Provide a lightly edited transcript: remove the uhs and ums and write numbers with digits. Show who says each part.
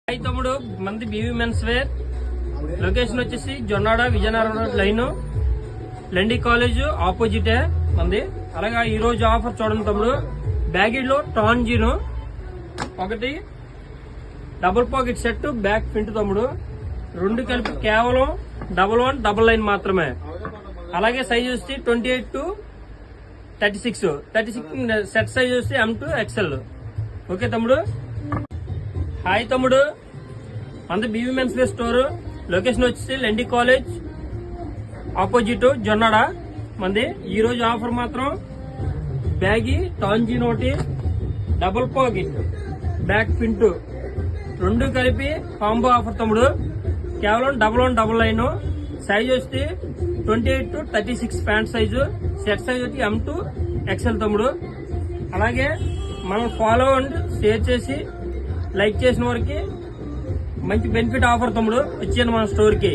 Speaker 1: Hi తమ్ముడు, మంది BV men's wear. Location వచ్చేసి Jonnada Vizianagaram road line, Lendi college ఆపోజిటే మంది. అలాగా ఈ రోజు ఆఫర్ చూడండి తమ్ముడు. బ్యాగీలో టాంజీను ఒకటి double pocket set back print తమ్ముడు, రెండు కలిపి కేవలం 1199 మాత్రమే. అలాగే సైజ్ వచ్చి 28 to 36 సెట్ సైజ్ వచ్చి M to XL. ఓకే తమ్ముడు. హాయ్ తమ్ముడు, మంది BV men's wear store. Location వచ్చేసి లెండి కాలేజ్ ఆపోజిట్ జొన్నాడ మంది. ఈ రోజు ఆఫర్ మాత్రం బ్యాగీ టాంజీ నోటి డబుల్ పాకెట్ బ్యాక్ ప్రింట్ రెండు కలిపి కాంబో ఆఫర్ తమ్ముడు, కేవలం 1199. సైజ్ వచ్చి 28 to 36 pant size, set size వచ్చి M to XL తమ్ముడు. అలాగే మనం ఫాలో అండ్ షేర్ చేసి లైక్ చేసిన వారికి మంచి బెనిఫిట్ ఆఫర్ తమ్ముడు వచ్చాను మన స్టోర్ కి.